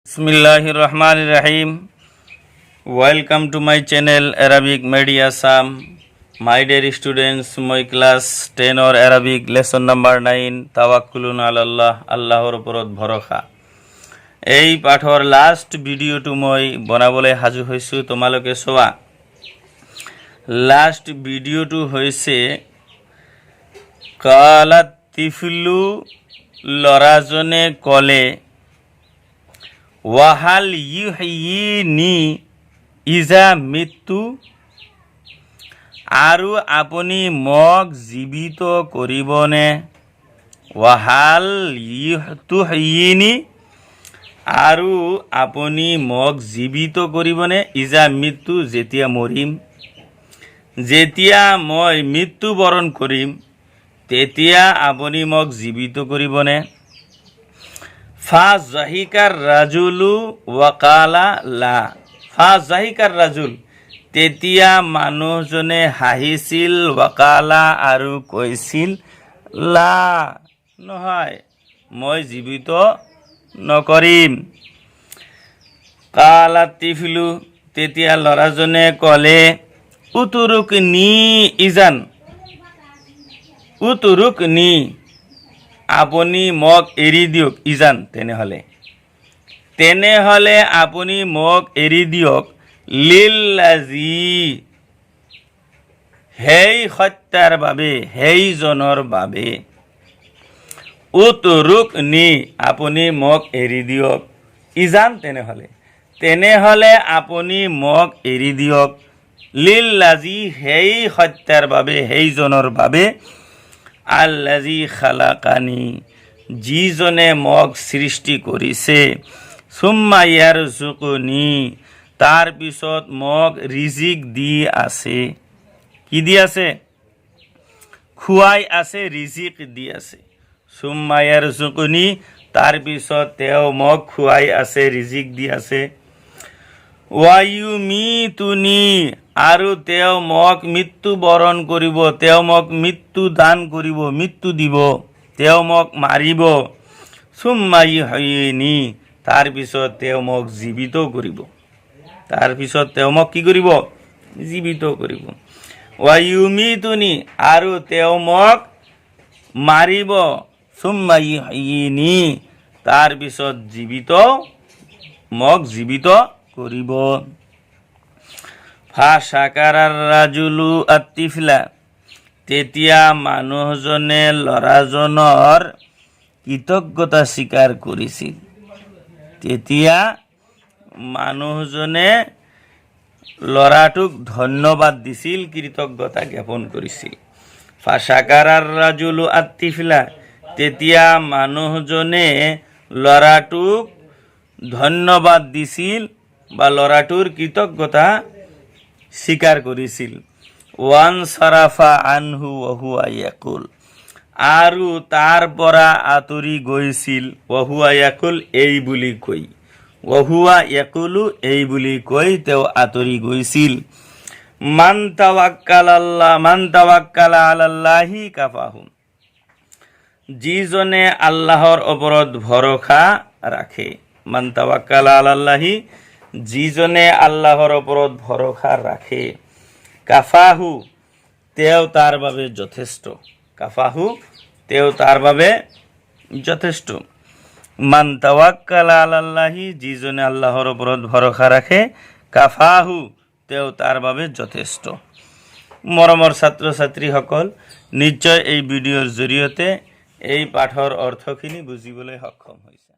Bismillahir Rahmanir Rahim. Welcome to my channel Arabic Media Sam. My dear students, my class 10 or Arabic lesson number 9 Tawakkulun ala Allah Allahor oporot bhorokha. এই পাঠৰ last ভিডিঅ'টো মই বনাবলৈ সাজু হৈছো তোমালোকে চোৱা। লাষ্ট ভিডিঅ'টো হৈছে কালাত তিফলু লৰাজনে কলে ওয়াহাল ইউহয়িনি ইজা মৃত্যু আৰু আপুনি মোক জীৱিত কৰিবনে ওয়াহাল ইউহয়িনি আৰু আপুনি মোক জীৱিত কৰিবনে ইজা মৃত্যু যেতিয়া মৰিম যেতিয়া মই মৃত্যুবৰণ কৰিম তেতিয়া আপুনি মোক জীৱিত কৰিবনে ফাজাহিকাৰ ৰাজুলু ওয়াকালা লা ফাজাহিকাৰ ৰাজুল তেতিয়া মানুহজনে হাঁহিছিল ওয়াকালা আৰু কৈছিল লা নহয় মই জীৱিত নকৰিম কালা তিফলু তেতিয়া ল'ৰাজনে ক'লে উতুৰুকনি ইজান উতুৰুকনি আপুনি মোক এৰি দিয়ক ইজান তেনেহলে আপুনি মোক এৰি দিয়ক লিল্লাজি হেই সত্যাৰ বাবে হেইজনৰ বাবে উতুৰুকনি আপুনি মোক এৰি দিয়ক ইজান তেনেহলে আপুনি মোক এৰি দিয়ক লিল্লাজি হেই সত্যাৰ বাবে হেইজনৰ বাবে আল্লাজি খালাকানি যিজনে মোক সৃষ্টি কৰিছে সুম্মা ইয়াৰজুকুনি তাৰ পিছত মোক ৰিজিক দি আছে কি দি আছে খুৱাই আছে ৰিজিক দি আছে সুম্মা ইয়াৰজুকুনি তাৰ পিছত তেওঁ মোক খুৱাই আছে ৰিজিক দি আছে ওয়ায়ুমিতুনি আৰু তেওঁ মোক মৃত্যু বৰণ কৰিব তেওঁ মোক মৃত্যু দান কৰিব মৃত্যু দিব তেওঁ মোক মাৰিব সুম্মা ইউহয়িনি তাৰ পিছত তেওঁ মোক জীৱিত কৰিব তাৰ পিছত তেওঁ মোক কি কৰিব জীৱিত কৰিব ওয়ায়ুমিতুনি আৰু তেওঁ মোক মাৰিব সুম্মা ইউহয়িনি তাৰ পিছত মোক জীৱিত কৰিব ফাশাকাৰাৰ ৰাজুলু আতিফলা তেতিয়া মানুহজনে ল'ৰাজনৰ কৃতজ্ঞতা স্বীকাৰ কৰিছিল তেতিয়া মানুহজনে ল'ৰাটোক ধন্যবাদ দিছিল কৃতজ্ঞতা জ্ঞাপন কৰিছিল ফাশাকাৰাৰ ৰাজুলু আতিফলা তেতিয়া মানুহজনে ল'ৰাটোক ধন্যবাদ দিছিল বা ল'ৰাটোৰ কৃতজ্ঞতা স্বীকাৰ কৰিছিল ওয়ান সাৰাফা আনহু ওহুয়া ইয়াকুল আৰু তাৰ পৰা আঁতৰি গৈছিল ওহুয়া ইয়াকুল এই বুলি কৈ ওহুয়া ইয়াকুলু এই বুলি কৈ তেওঁ আঁতৰি গৈছিল মান তাৱাক্কালা আলাল্লাহি কাফাহু যিজনে আল্লাহৰ ওপৰত ভৰসা ৰাখে মান তাৱাক্কালা আলাল্লাহি যিজনে আল্লাহৰ ওপৰত ভৰসা ৰাখে কাফাহু তেওঁ তাৰ বাবে যথেষ্ট কাফাহু তেওঁ তাৰ বাবে যথেষ্ট মান তাৱাক্কালা আলাল্লাহি যিজনে আল্লাহৰ ওপৰত ভৰসা ৰাখে কাফাহু তেওঁ তাৰ বাবে যথেষ্ট মৰমৰ ছাত্ৰ ছাত্ৰীসকল নিশ্চয় এই ভিডিঅ'ৰ জৰিয়তে এই পাঠৰ অৰ্থখিনি বুজিবলৈ সক্ষম হৈছে।